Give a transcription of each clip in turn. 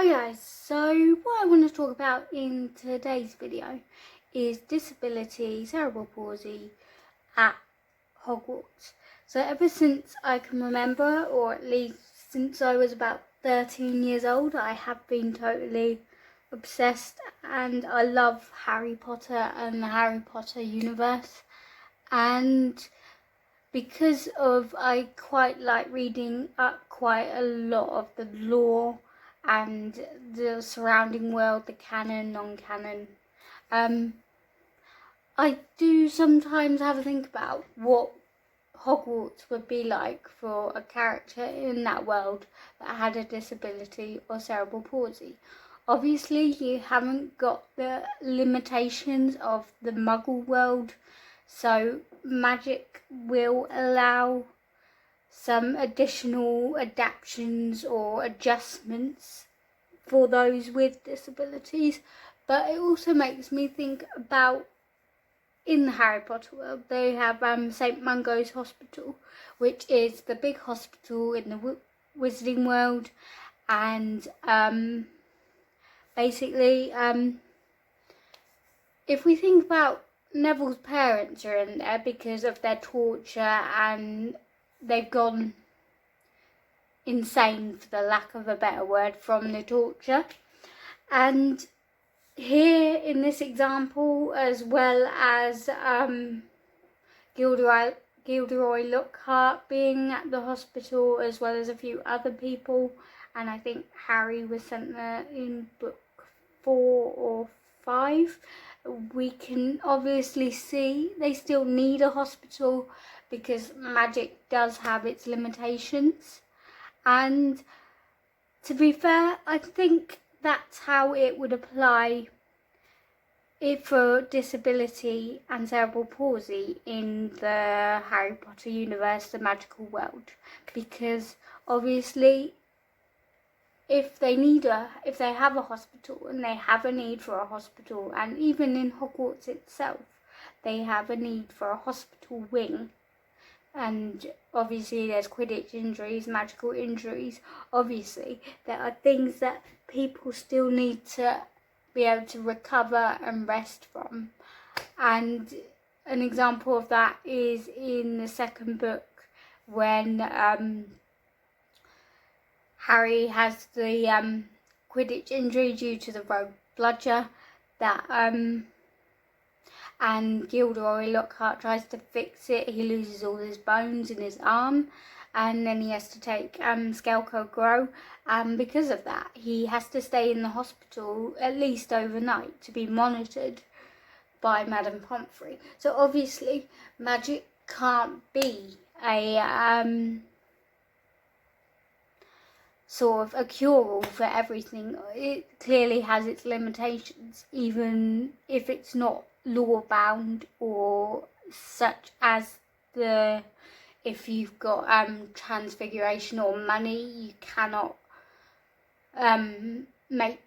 Hi guys, so what I want to talk about in today's video is disability, cerebral palsy at Hogwarts. So ever since I can remember, or at least since I was about 13 years old, I have been totally obsessed and I love Harry Potter and the Harry Potter universe. And because of I quite like reading up quite a lot of the lore and the surrounding world, the canon, non-canon. I do sometimes have a think about what Hogwarts would be like for a character in that world that had a disability or cerebral palsy. Obviously, you haven't got the limitations of the Muggle world, so magic will allow some additional adaptations or adjustments for those with disabilities, but it also makes me think about in the Harry Potter world they have St. Mungo's Hospital, which is the big hospital in the Wizarding world, and basically if we think about Neville's parents are in there because of their torture and they've gone insane, for the lack of a better word, from the torture. And here in this example, as well as Gilderoy Lockhart being at the hospital, as well as a few other people, and I think Harry was sent there in book 4 or 5, we can obviously see they still need a hospital because magic does have its limitations. And to be fair, I think that's how it would apply if for disability and cerebral palsy in the Harry Potter universe, the magical world, because obviously if they have a hospital and they have a need for a hospital, and even in Hogwarts itself they have a need for a hospital wing, and obviously there's Quidditch injuries, magical injuries, obviously there are things that people still need to be able to recover and rest from. And an example of that is in the second book when Harry has the Quidditch injury due to the rogue bludger that and Gilderoy Lockhart tries to fix it. He loses all his bones in his arm, and then he has to take Scarecrow Grow. Because of that, he has to stay in the hospital at least overnight to be monitored by Madame Pomfrey. So obviously, magic can't be a sort of a cure-all for everything. It clearly has its limitations, even if it's not law-bound, or such as if you've got transfiguration or money, you cannot make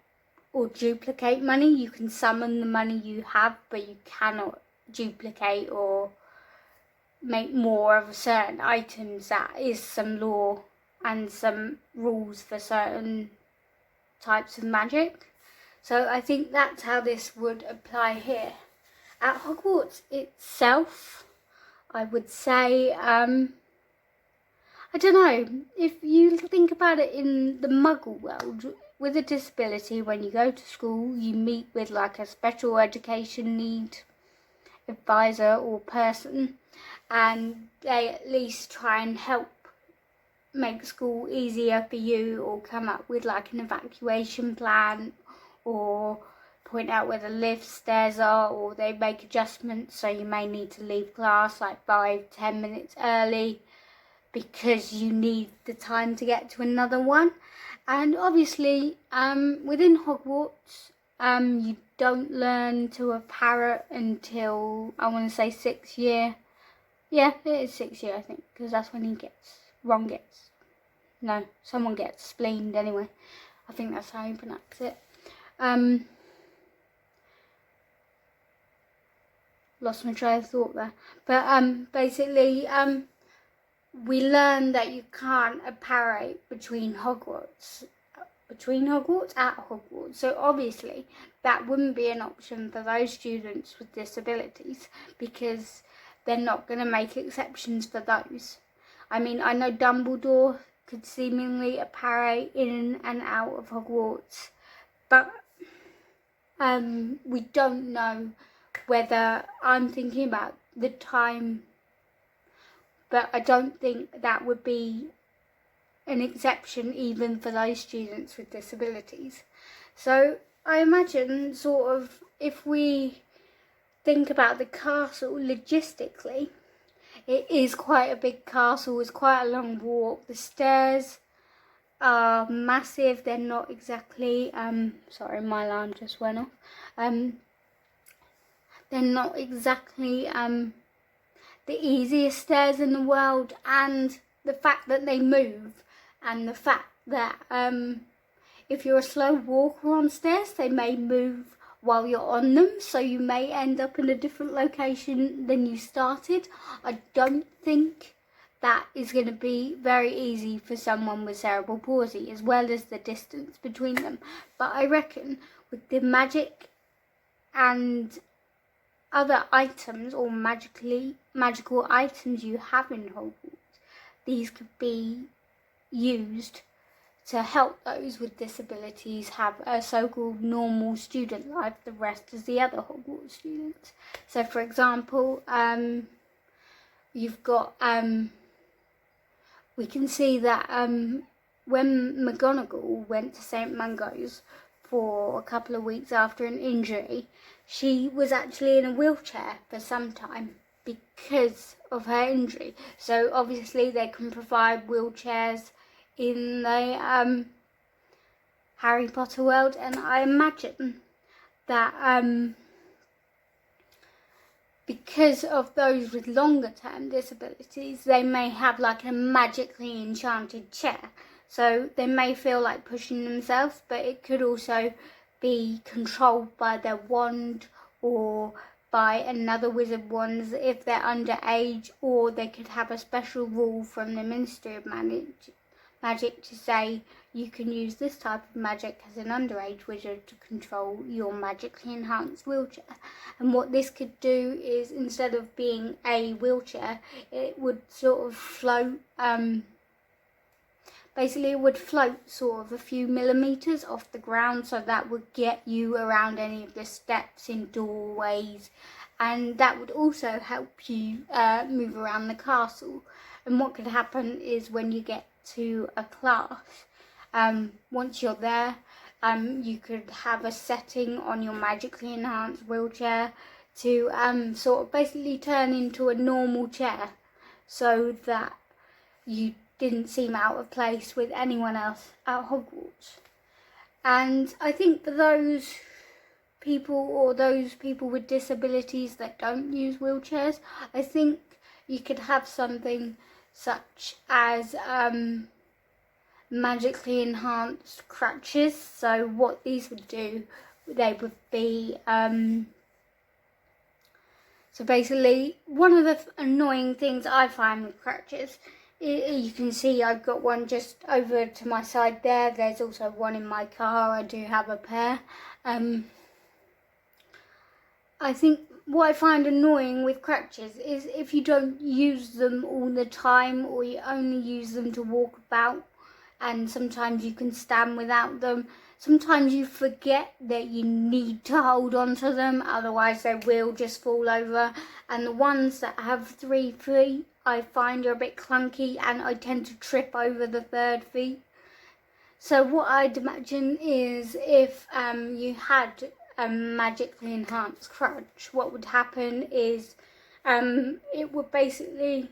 or duplicate money. You can summon the money you have, but you cannot duplicate or make more of certain items. That is some law and some rules for certain types of magic. So I think that's how this would apply here. At Hogwarts itself, I would say, I don't know, if you think about it in the Muggle world, with a disability, when you go to school, you meet with like a special education need advisor or person, and they at least try and help make school easier for you, or come up with like an evacuation plan, or point out where the lift stairs are, or they make adjustments so you may need to leave class like 5-10 minutes early because you need the time to get to another one. And obviously within Hogwarts you don't learn to a parrot until, I want to say, 6th year. Yeah, it is 6th year, I think, because that's when someone gets spleened anyway. I think that's how you pronounce it. Lost my train of thought there. But basically, we learn that you can't apparate between Hogwarts between Hogwarts at Hogwarts. So obviously that wouldn't be an option for those students with disabilities, because they're not going to make exceptions for those. I mean, I know Dumbledore could seemingly apparate in and out of Hogwarts, but we don't know whether, I'm thinking about the time, but I don't think that would be an exception even for those students with disabilities. So I imagine sort of, if we think about the castle logistically, it is quite a big castle, it's quite a long walk. The stairs are massive, they're not exactly, sorry, my alarm just went off. They're not exactly the easiest stairs in the world, and the fact that they move, and the fact that if you're a slow walker on stairs, they may move while you're on them, so you may end up in a different location than you started. I don't think that is going to be very easy for someone with cerebral palsy, as well as the distance between them. But I reckon with the magic and other items, or magical items you have in Hogwarts, these could be used to help those with disabilities have a so-called normal student life, the rest as the other Hogwarts students. So for example, you've got, we can see that when McGonagall went to St Mungo's for a couple of weeks after an injury, she was actually in a wheelchair for some time because of her injury. So obviously they can provide wheelchairs in the Harry Potter world, and I imagine that because of those with longer term disabilities, they may have like a magically enchanted chair. So they may feel like pushing themselves, but it could also be controlled by their wand or by another wizard wand if they're underage, or they could have a special rule from the Ministry of Magic to say you can use this type of magic as an underage wizard to control your magically enhanced wheelchair. And what this could do is, instead of being a wheelchair, it would sort of float, basically it would float sort of a few millimeters off the ground, so that would get you around any of the steps in doorways, and that would also help you move around the castle. And what could happen is, when you get to a class, once you're there, you could have a setting on your magically enhanced wheelchair to sort of basically turn into a normal chair, so that you didn't seem out of place with anyone else at Hogwarts. And I think for those people, or those people with disabilities that don't use wheelchairs, I think you could have something such as magically enhanced crutches. So what these would do, they would be so basically, one of the annoying things I find with crutches, you can see I've got one just over to my side there. There's also one in my car. I do have a pair. I think what I find annoying with crutches is if you don't use them all the time, or you only use them to walk about, and sometimes you can stand without them. Sometimes you forget that you need to hold on to them, otherwise they will just fall over. And the ones that have 3 feet, I find are a bit clunky, and I tend to trip over the 3rd feet. So what I'd imagine is, if you had a magically enhanced crutch, what would happen is it would basically,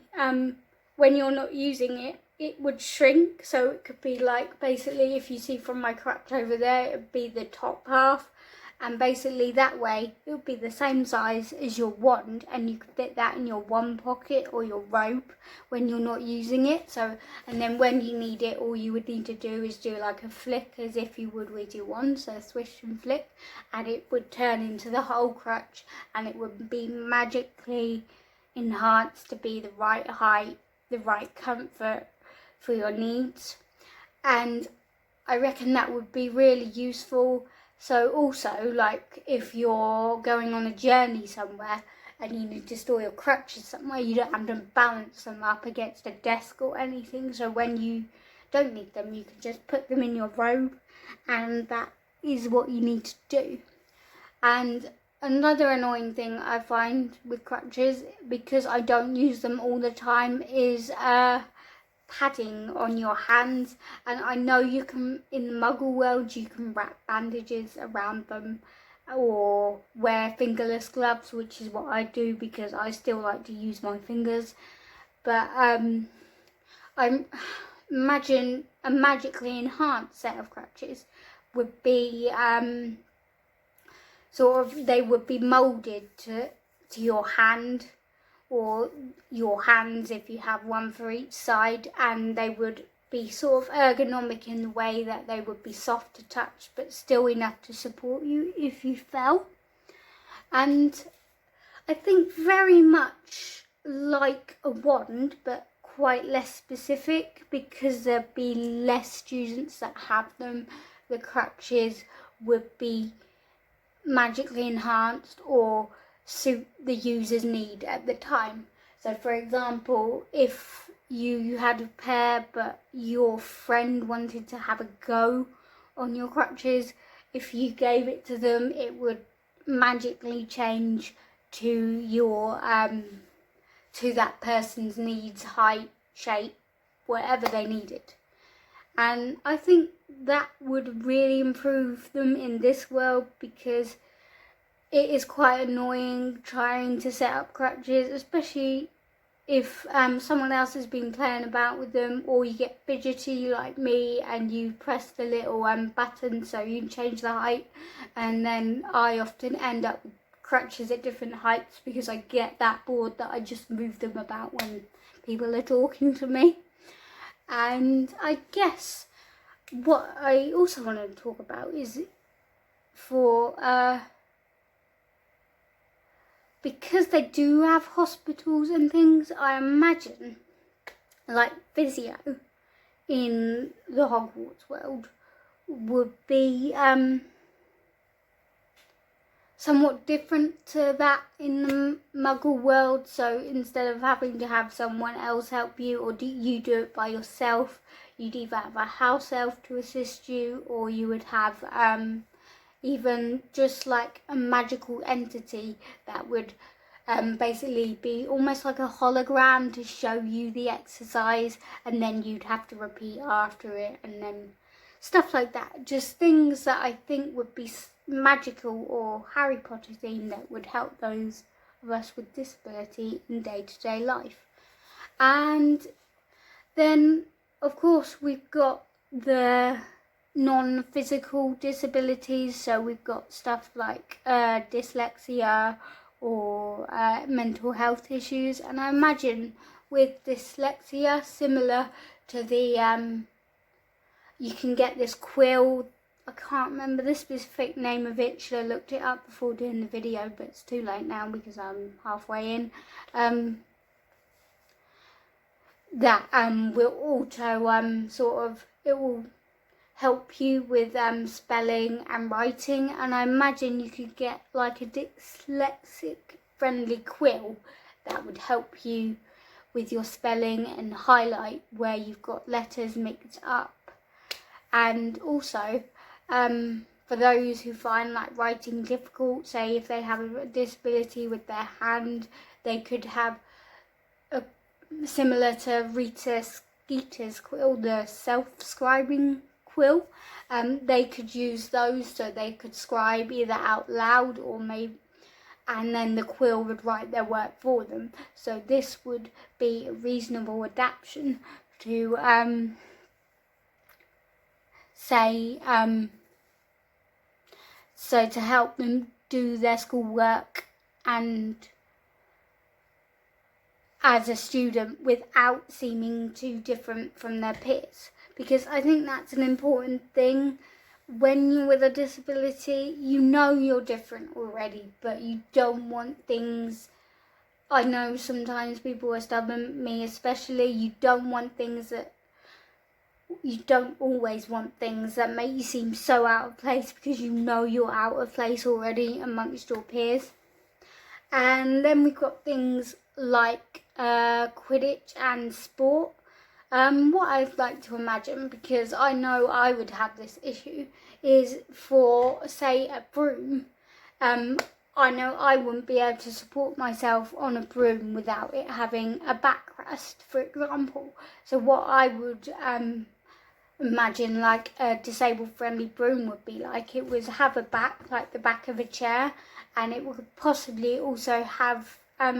when you're not using it, it would shrink. So it could be like, basically, if you see from my crutch over there, it would be the top half, and basically that way it would be the same size as your wand, and you could fit that in your wand pocket or your robe when you're not using it. So, and then when you need it, all you would need to do is do like a flick as if you would with your wand, so swish and flick, and it would turn into the whole crutch, and it would be magically enhanced to be the right height, the right comfort for your needs. And I reckon that would be really useful. So also, like, if you're going on a journey somewhere and you need to store your crutches somewhere, you don't have to balance them up against a desk or anything. So when you don't need them, you can just put them in your robe, and that is what you need to do. And another annoying thing I find with crutches, because I don't use them all the time, is padding on your hands. And I know you can, in the Muggle world, you can wrap bandages around them or wear fingerless gloves, which is what I do because I still like to use my fingers. But I imagine a magically enhanced set of crutches would be they would be moulded to your hand, or your hands if you have one for each side, and they would be sort of ergonomic in the way that they would be soft to touch but still enough to support you if you fell. And I think very much like a wand, but quite less specific, because there'd be less students that have them. The crutches would be magically enhanced or suit the user's need at the time. So for example, if you had a pair but your friend wanted to have a go on your crutches, if you gave it to them, it would magically change to your to that person's needs, height, shape, whatever they needed. And I think that would really improve them in this world, because it is quite annoying trying to set up crutches, especially if someone else has been playing about with them, or you get fidgety like me and you press the little button so you can change the height, and then I often end up with crutches at different heights because I get that bored that I just move them about when people are talking to me. And I guess what I also wanted to talk about is for because they do have hospitals and things, I imagine, like Physio in the Hogwarts world would be somewhat different to that in the Muggle world. So instead of having to have someone else help you, or you do it by yourself, you'd either have a house elf to assist you, or you would have even just like a magical entity that would basically be almost like a hologram to show you the exercise, and then you'd have to repeat after it, and then stuff like that. Just things that I think would be magical or Harry Potter themed that would help those of us with disability in day-to-day life. And then of course we've got the non-physical disabilities, so we've got stuff like dyslexia or mental health issues. And I imagine with dyslexia, similar to the you can get this quill, I can't remember the specific name of it, should have looked it up before doing the video, but it's too late now because I'm halfway in. That will auto it will help you with spelling and writing, and I imagine you could get like a dyslexic friendly quill that would help you with your spelling and highlight where you've got letters mixed up. And also for those who find like writing difficult, say if they have a disability with their hand, they could have a similar to Rita Skeeter's quill, the self-scribing quill. They could use those so they could scribe either out loud or maybe, and then the quill would write their work for them. So this would be a reasonable adaptation to so to help them do their schoolwork and as a student without seeming too different from their peers. Because I think that's an important thing. When you're with a disability, you know you're different already, but you don't want things, I know sometimes people are stubborn, me especially, you don't want things that you don't always want things that make you seem so out of place because you know you're out of place already amongst your peers. And then we've got things like Quidditch and sport. What I'd like to imagine, because I know I would have this issue, is for, say, a broom. I know I wouldn't be able to support myself on a broom without it having a backrest, for example. So what I would imagine like a disabled friendly broom would be like, it would have a back, like the back of a chair, and it would possibly also have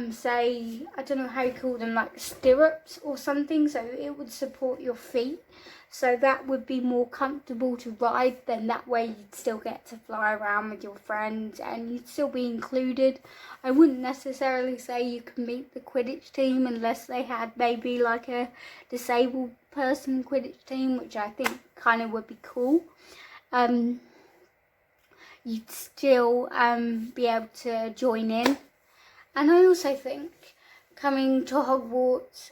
say, I don't know how you call them, like stirrups or something, so it would support your feet, so that would be more comfortable to ride. Then that way you'd still get to fly around with your friends and you'd still be included. I wouldn't necessarily say you could meet the Quidditch team unless they had maybe like a disabled person Quidditch team, which I think kind of would be cool. You'd still be able to join in. And I also think coming to Hogwarts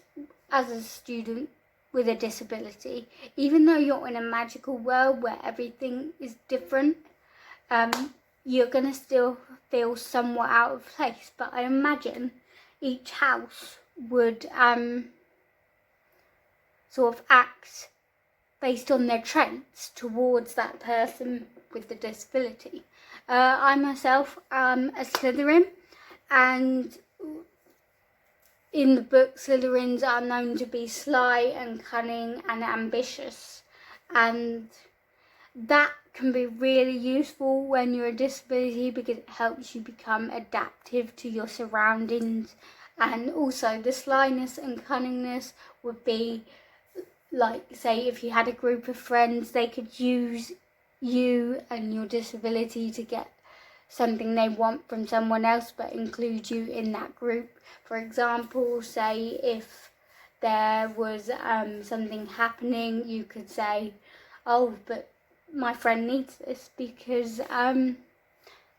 as a student with a disability, even though you're in a magical world where everything is different, you're going to still feel somewhat out of place. But I imagine each house would sort of act based on their traits towards that person with the disability. I myself am a Slytherin, and in the book, Slytherins are known to be sly and cunning and ambitious, and that can be really useful when you're a disability because it helps you become adaptive to your surroundings. And also the slyness and cunningness would be like, say, if you had a group of friends, they could use you and your disability to get something they want from someone else but include you in that group. For example, say if there was something happening, you could say, oh, but my friend needs this because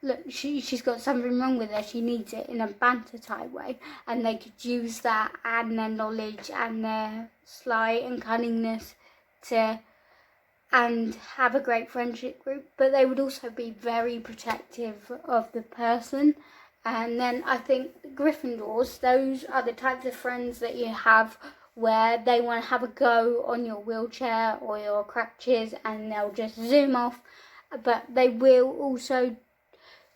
look, she's got something wrong with her, she needs it, in a banter type way. And they could use that and their knowledge and their sly and cunningness and have a great friendship group, but they would also be very protective of the person. And then I think Gryffindors, those are the types of friends that you have where they want to have a go on your wheelchair or your crutches and they'll just zoom off, but they will also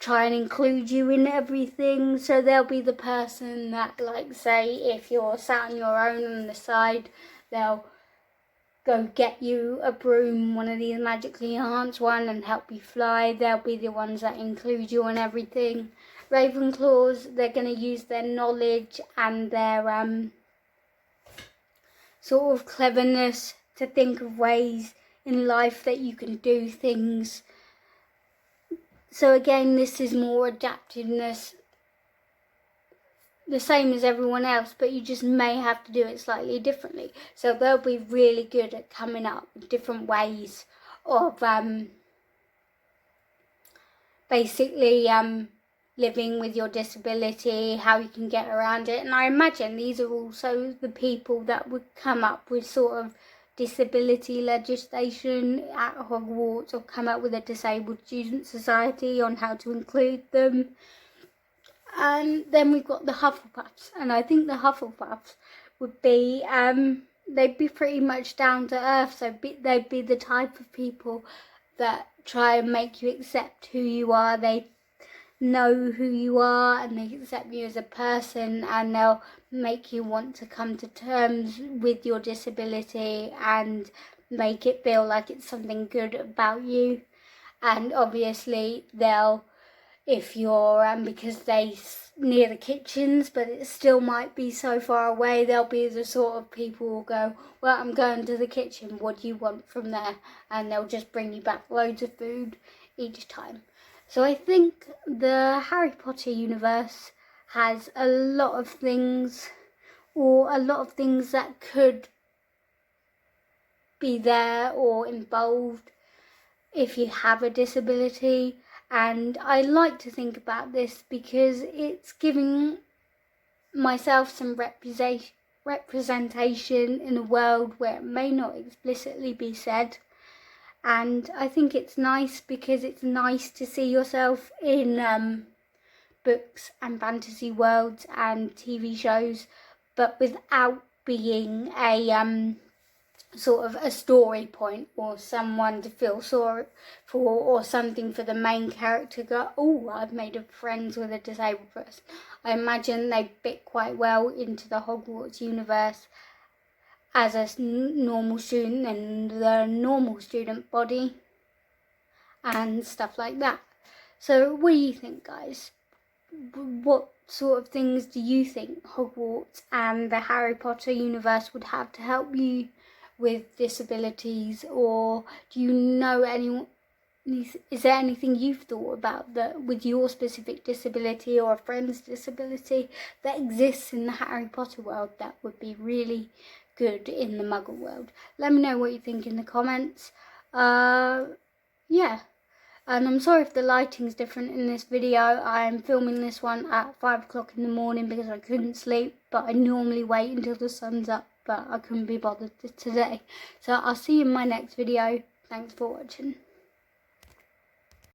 try and include you in everything. So they'll be the person that, like, say if you're sat on your own on the side, they'll go get you a broom, one of these magically enhanced one, and help you fly. They'll be the ones that include you in everything. Ravenclaws, they're going to use their knowledge and their sort of cleverness to think of ways in life that you can do things. So again, this is more adaptiveness, the same as everyone else, but you just may have to do it slightly differently. So they'll be really good at coming up with different ways of basically living with your disability, how you can get around it. And I imagine these are also the people that would come up with sort of disability legislation at Hogwarts, or come up with a disabled student society on how to include them. And then we've got the Hufflepuffs, and I think the Hufflepuffs would be, they'd be pretty much down to earth, so they'd be the type of people that try and make you accept who you are. They know who you are and they accept you as a person, and they'll make you want to come to terms with your disability and make it feel like it's something good about you. And obviously they'll, if you're because they near the kitchens but it still might be so far away, they'll be the sort of people who'll go, well, I'm going to the kitchen, what do you want from there? And they'll just bring you back loads of food each time. So I think the Harry Potter universe has a lot of things, or a lot of things that could be there or involved if you have a disability. And I like to think about this because it's giving myself some representation in a world where it may not explicitly be said. And I think it's nice because it's nice to see yourself in books and fantasy worlds and TV shows, but without being a sort of a story point or someone to feel sorry for, or something for the main character to go, oh, I've made a friends with a disabled person. I imagine they fit quite well into the Hogwarts universe as a normal student and the normal student body and stuff like that. So what do you think, guys? What sort of things do you think Hogwarts and the Harry Potter universe would have to help you with disabilities? Or do you know anyone, is there anything you've thought about that with your specific disability or a friend's disability that exists in the Harry Potter world that would be really good in the Muggle world? Let me know what you think in the comments. Yeah. And I'm sorry if the lighting's different in this video. I'm filming this one at 5 o'clock in the morning because I couldn't sleep, but I normally wait until the sun's up, but I couldn't be bothered today. So I'll see you in my next video. Thanks for watching.